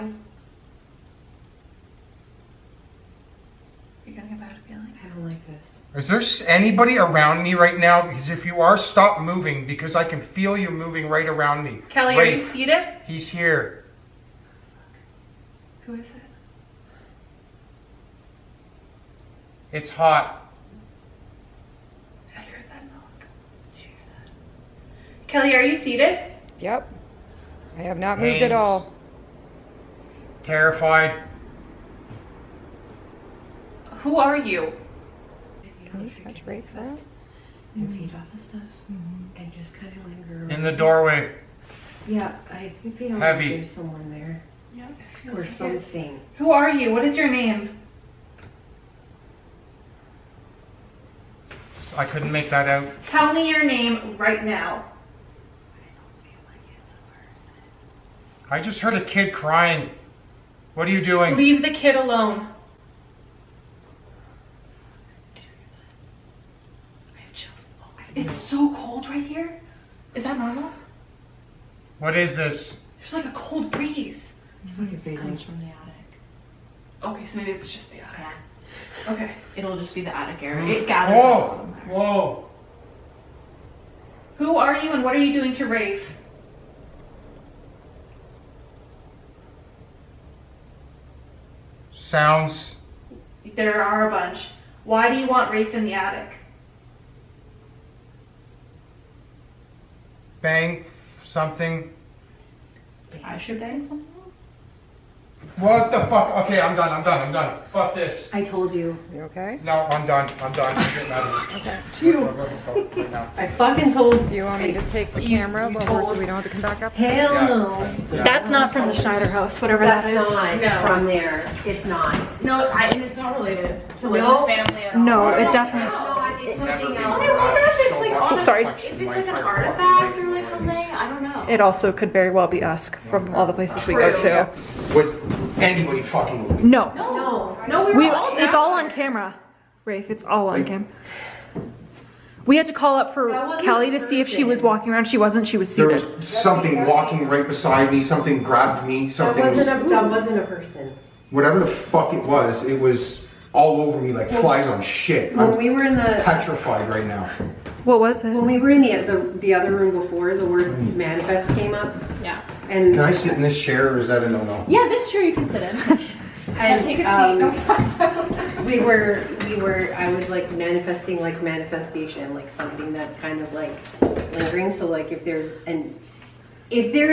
Are you getting a bad feeling? I don't like this. Is there anybody around me right now? Because if you are, stop moving, because I can feel you moving right around me. Kelly, are you Rafe, seated? he's here. Who is it? It's hot. I heard that knock. Did you hear that? Kelly, are you seated? Yep. I have not moved at Haynes. all. Terrified. Who are you? Can you touch Rafe for us? And feed off the stuff and just kind of linger. In the doorway. Yeah, I feel like Heavy. there's someone there. Yeah. Or something. Who are you? What is your name? I couldn't make that out. Tell me your name right now. I just heard a kid crying. What are you doing? Leave the kid alone. I have chills. It's so cold right here. Is that normal? What is this? There's like a cold breeze. It's fucking crazy. Comes from the attic. Okay, so maybe it's just the attic. Yeah. Okay. It'll just be the attic area. Who's- It gathers Whoa! all over there. Whoa! Who are you and what are you doing to Rafe? Sounds. There are a bunch. Why do you want Rafe in the attic? Bang. Something. I should bang something? What the fuck? Okay, I'm done. Fuck this. I told you. You okay? No, I'm done. I'm getting out of here. Okay. Let's go right now. I fucking told Do you want me to take the You- camera you over so told- we don't have to come back up? Hell Yeah. no. That's not from the Schneider house, whatever that That's is. not No. from there. It's not. No, and it's not related to like No. the family at all. No, it It's definitely. not. It's something else. I wonder if it's like on a, Sorry. if it's like an artifact or like something. I don't know. It also could very well be us from all the places we go to. Was anybody fucking with me? No. No, we were all It's down all there. on camera. Rafe, it's all on camera. We had to call up for That wasn't Kelly a to see if she was person. walking around. She wasn't. She was There seated. was something walking right beside me. Something grabbed me. That Something was, wasn't a person. whatever the fuck it was all over me like flies on shit. When I'm we were in the petrified right now. What was it? when we were in the other room before, the word manifest came up. Yeah. And Can I sit in this chair or is that a no-no? Yeah, this chair you can sit in. and, Take a seat. Don't pass out. we were. I was like manifesting, like manifestation, like something that's kind of like lingering. So like if there's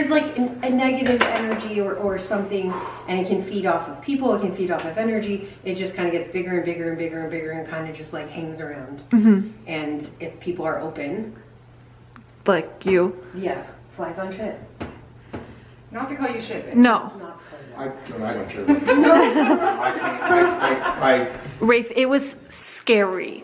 like a negative energy or something, and it can feed off of people, it can feed off of energy, it just kind of gets bigger and bigger and bigger and bigger and kind of just like hangs around. And if people are open, Like you. yeah, flies on shit. Not to call you shit, babe. No. Not to call you I that. don't care. I Rafe, it was scary.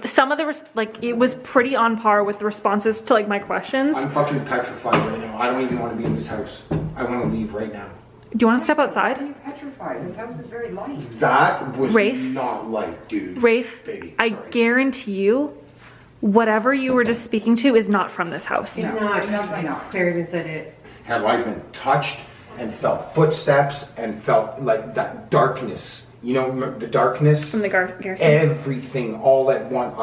Some of the, it was pretty on par with the responses to like my questions. I'm fucking petrified right now. I don't even want to be in this house. I want to leave right now. Do you want to step Why are outside? you petrified? This house is very light. That was Rafe? not light, dude. Rafe, Baby, I sorry. guarantee you, whatever you were just speaking to is not from this house. It's not. Definitely not. Claire even said it. Have I been touched and felt footsteps and felt like that darkness? You know, the darkness? From the garrison. Everything all at once.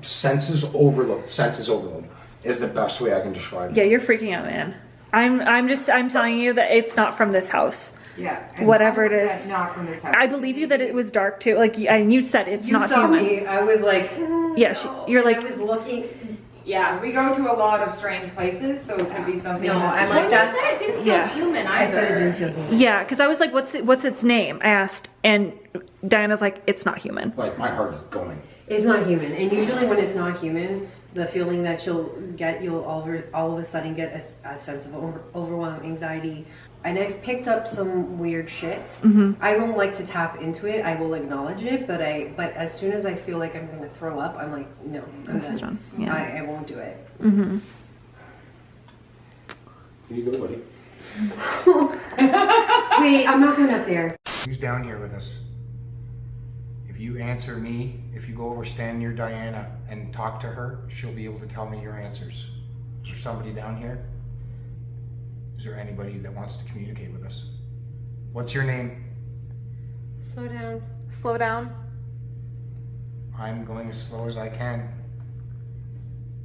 Senses overload is the best way I can describe it. Yeah, you're freaking out, man. I'm telling you that it's not from this house. Yeah. and Whatever it 100% is. Not from this house. I believe you that it was dark too. Like, and you said it's You not saw human. me. I was like, Yeah, you're like, I was looking. Yeah, we go to a lot of strange places, so it could be something. No, that's I'm Well, like you that. said it didn't feel Yeah. human either. I said it didn't feel good. yeah, because I was like, what's its name? I asked, and Diana's like, it's not human. Like, my heart is going. It's not human, and usually when it's not human, the feeling that you'll all of a sudden get a sense of overwhelm, anxiety, and I've picked up some weird shit. I don't like to tap into it. I will acknowledge it, but as soon as I feel like I'm going to throw up, I'm like, no, I'm This is done. done. Yeah. I won't do it. Here you go, buddy. Wait, I'm not going up there. Who's down here with us? If you answer me, if you go over, stand near Diana and talk to her, she'll be able to tell me your answers. Is there somebody down here? Is there anybody that wants to communicate with us? What's your name? Slow down. Slow down. I'm going as slow as I can.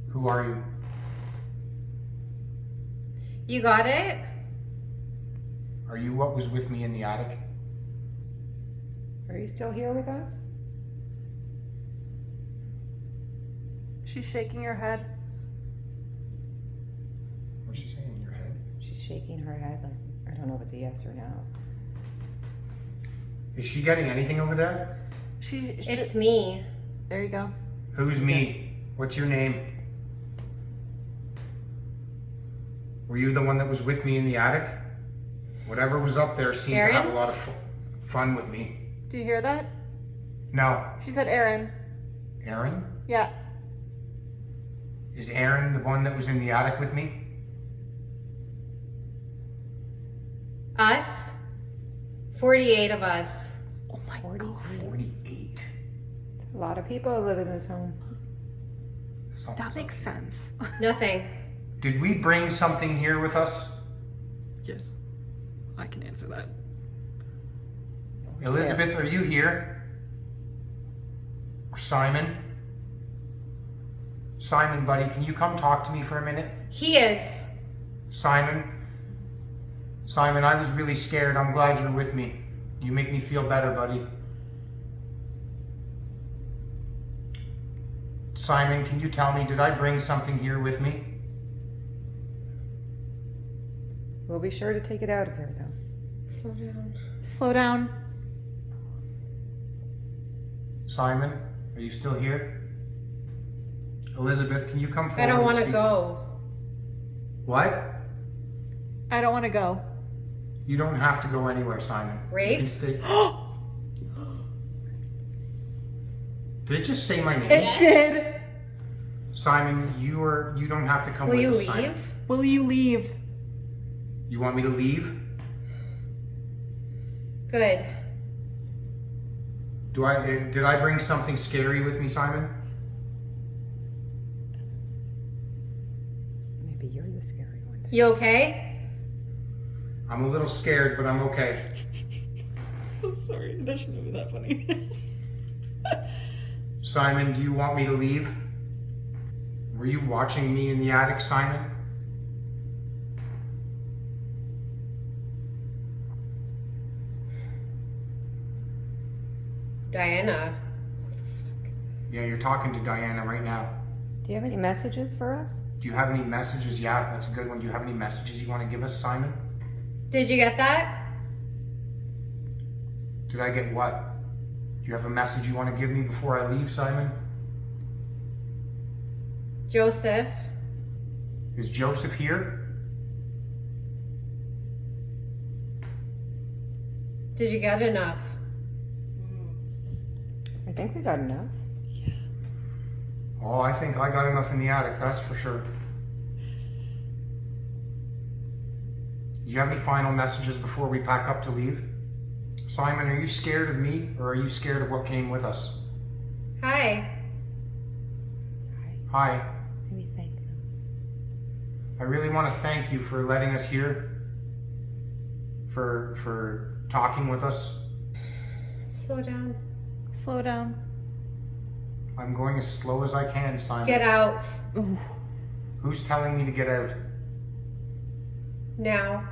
Who are you? You got it? Are you what was with me in the attic? Are you still here with us? She's shaking her head. What's she saying in your head? She's shaking her head like, I don't know if it's a yes or no. Is she getting anything over there? It's me. There you go. Who's me? What's your name? Were you the one that was with me in the attic? Whatever was up there seemed to have a Aaron? lot of fun with me. Do you hear that? No. She said Aaron. Aaron? Yeah. Is Aaron the one that was in the attic with me? Us? 48 of us. Oh my 48. A lot of people live in this home. Something's That makes up. sense. Nothing. Did we bring something here with us? Yes. I can answer that. Elizabeth, are you here? Or Simon? Simon, buddy, can you come talk to me for a minute? He is. Simon? Simon, I was really scared. I'm glad you're with me. You make me feel better, buddy. Simon, can you tell me, did I bring something here with me? We'll be sure to take it out of here, though. Slow down. Slow down. Simon, are you still here? Elizabeth, can you come forward? I don't and want to speak? go. What? I don't want to go. You don't have to go anywhere, Simon. Rafe? You can stay. Did it just say my name? It did. Simon, you don't have to come Will with you us, Simon. leave? Will you leave? You want me to leave? Good. Did I bring something scary with me, Simon? Maybe you're the scary one. You okay? I'm a little scared, but I'm okay. Sorry, that shouldn't be that funny. Simon, do you want me to leave? Were you watching me in the attic, Simon? Diana. Yeah, you're talking to Diana right now. Do you have any messages for us? Do you have any messages? Yeah, that's a good one. Do you have any messages you want to give us, Simon? Did you get that? Did I get what? Do you have a message you want to give me before I leave, Simon? Joseph. Is Joseph here? Did you get enough? I think we got enough. Oh, I think I got enough in the attic, that's for sure. Do you have any final messages before we pack up to leave? Simon, are you scared of me or are you scared of what came with us? Hi. Hi. Maybe thank them. I really want to thank you for letting us here, for talking with us. Slow down. Slow down. I'm going as slow as I can, Simon. Get out. Who's telling me to get out? Now.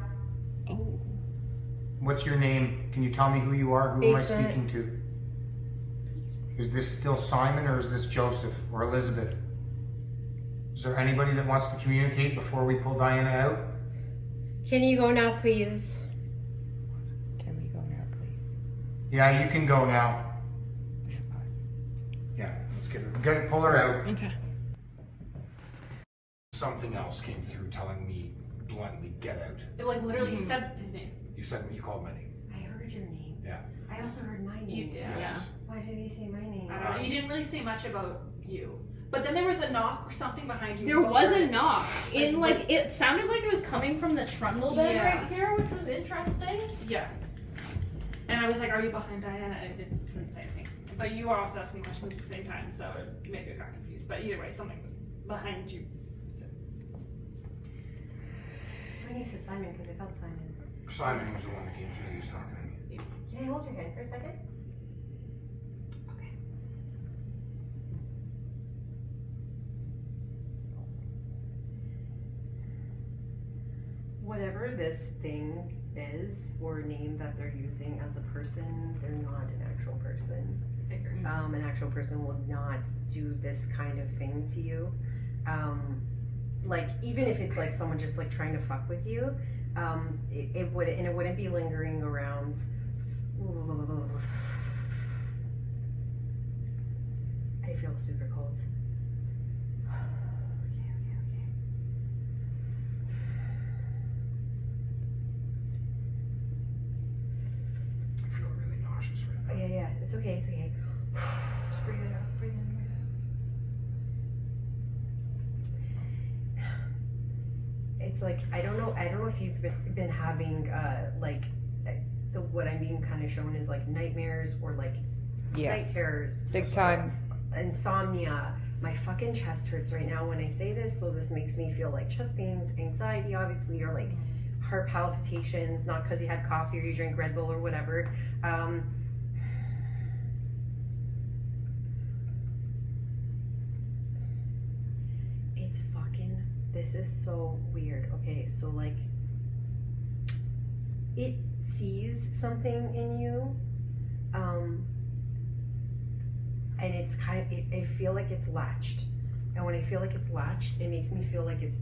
What's your name? Can you tell me who you are? Who am I Basement. speaking to? Is this still Simon or is this Joseph or Elizabeth? Is there anybody that wants to communicate before we pull Diana out? Can you go now, please? Can we go now, please? Yeah, you can go now. Us. Yeah, let's get her. Pull her out. Okay. Something else came through telling me bluntly, get out. Like literally, you said his name. You said you called my name. I heard your name. Yeah. I also heard my name. You did, Yes. Why did he say my name? yeah. I don't know. You didn't really say much about you. But then there was a knock or something behind you. There But was a we're- knock. It sounded like it was coming from the trundle bed Yeah. right here, which was interesting. Yeah. And I was like, are you behind Diana? And it didn't say anything. But you were also asking questions at the same time, so maybe I got confused. But either way, something was behind you. So. That's when you said Simon because I felt Simon. Simon was the one that came through. He was talking to me. Can I hold your hand for a second? Okay. Whatever this thing is or name that they're using as a person, they're not an actual person. An actual person will not do this kind of thing to you. Like even if it's like someone just like trying to fuck with you, it wouldn't be lingering around. I feel super cold. Okay. I feel really nauseous right now. Yeah, it's okay. Just breathe it out. Breathe it out. It's like I don't know if you've been having what I'm being kind of shown is like nightmares or like night Yes. terrors, Big time. insomnia. My fucking chest hurts right now when I say this, so this makes me feel like chest pains, anxiety, obviously, or like heart palpitations. Not because you had coffee or you drank Red Bull or whatever. It's fucking. This is so weird. Okay, so like, it sees something in you, and it's kind of. I feel like it's latched, and when I feel like it's latched, it makes me feel like it's.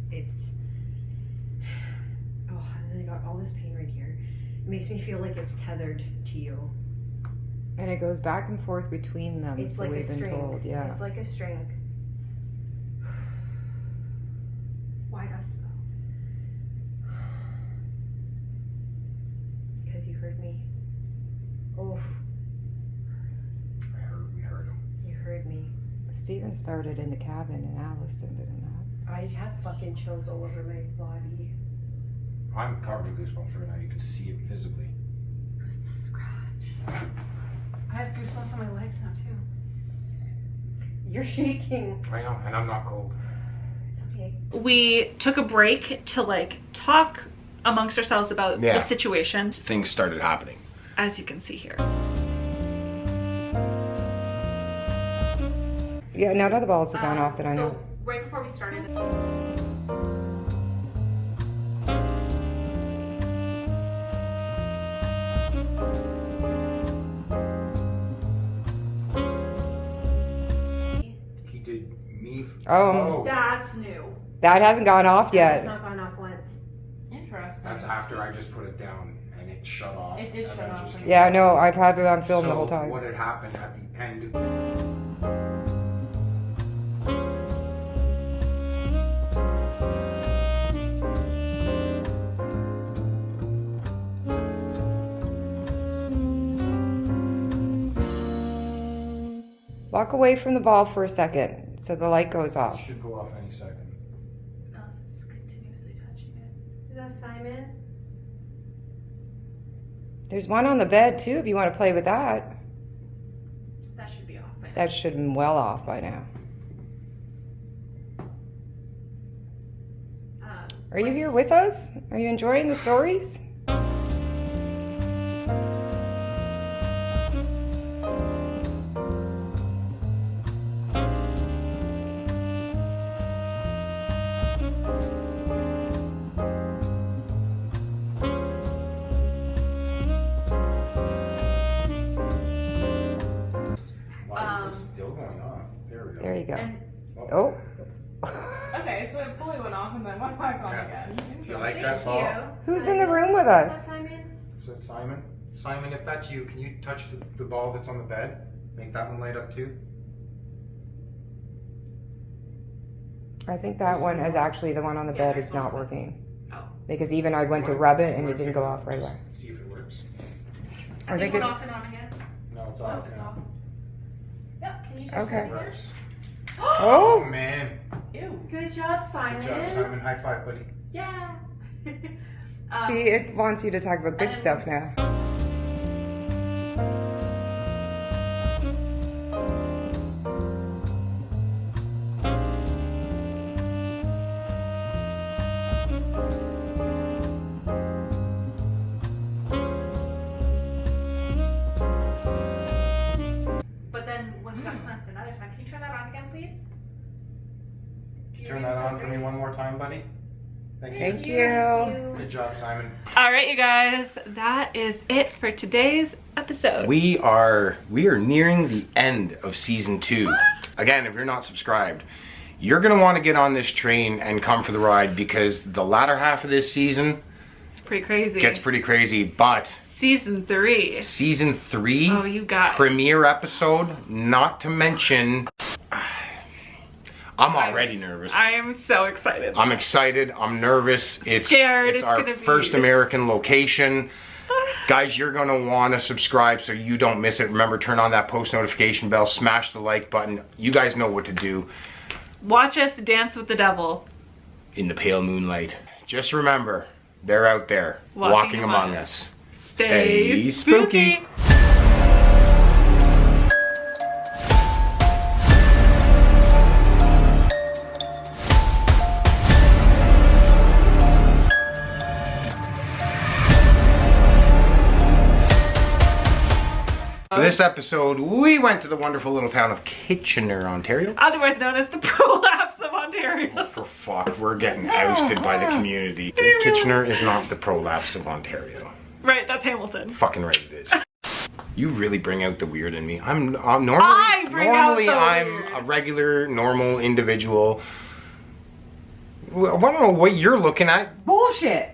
Oh, and then I got all this pain right here. It makes me feel like it's tethered to you. And it goes back and forth between them, It's so like a we've been string. told. Yeah. It's like a string. Why us though? Because you heard me. Oh, We heard him. you heard me. Steven started in the cabin and Allison did not. I have fucking chills all over my body. I'm covered in goosebumps right now. You can see it visibly. Who's the scratch? I have goosebumps on my legs now too. You're shaking. I know, and I'm not cold. It's okay. We took a break to like talk amongst ourselves about Yeah. the situation, Things started happening. as you can see here. Yeah, none of the balls have gone off that I know. So right before we started, That's new. That hasn't gone off It's yet. not gone off once. Interesting. That's after I just put it down and it shut off. It did and shut then off. just came Yeah, back. no, I've had it on film So the whole time. what had happened at the end? Walk away from the ball for a second so the light goes It off. should go off any second. It's continuously touching it. Is that Simon? There's one on the bed too if you want to play with that. That should be off by now. That should be well off by now. Are you here with us? Are you enjoying the stories? Why is this still going on? There we go. There you go. And- Oh. Okay, so it fully went off and then went back on Yeah. again. Do you like that ball? Who's in the room with Is that us? Simon? Is that Simon? Simon, if that's you, can you touch the ball that's on the bed? Make that one light up too? I think that one is actually the one on the bed is not working. Oh. Because even I went to rub it and it didn't go off right away. Just see if it works. I It think went it, off and on again. No, it's Oh, off it's now. off. Yep, can you touch Okay. It works. oh, Oh man. Ew. Good job, Simon. Good job, Simon. High five, buddy. Yeah. see, it wants you to talk about good and then- stuff now. But then when we got plants another time, can you turn that on again, please? Can you turn that on for me one more time, buddy? Thank you. Good job, Simon. All right, you guys, that is it for today's episode. We are nearing the end of season 2. Again, if you're not subscribed, you're gonna want to get on this train and come for the ride because the latter half of this season It's pretty crazy. gets pretty crazy. But Season 3. season 3 Oh, you got premiere episode, not to mention, I'm already nervous. I am so excited. I'm excited. I'm nervous. It's Scared. It's It's our gonna be- first American location. Guys, you're going to want to subscribe so you don't miss it. Remember, turn on that post notification bell, smash the like button. You guys know what to do Watch us dance with the devil. in the pale moonlight. Just remember, they're out there walking among us. Stay spooky. spooky. For this episode, we went to the wonderful little town of Kitchener, Ontario. Otherwise known as the prolapse of Ontario. Oh, for fuck, we're getting ousted by the community. Kitchener is not the prolapse of Ontario. Right, that's Hamilton. Fucking right it is. You really bring out the weird in me. I'm normally I bring out normally the I'm weird. a regular, normal individual. I don't know what you're looking at. Bullshit.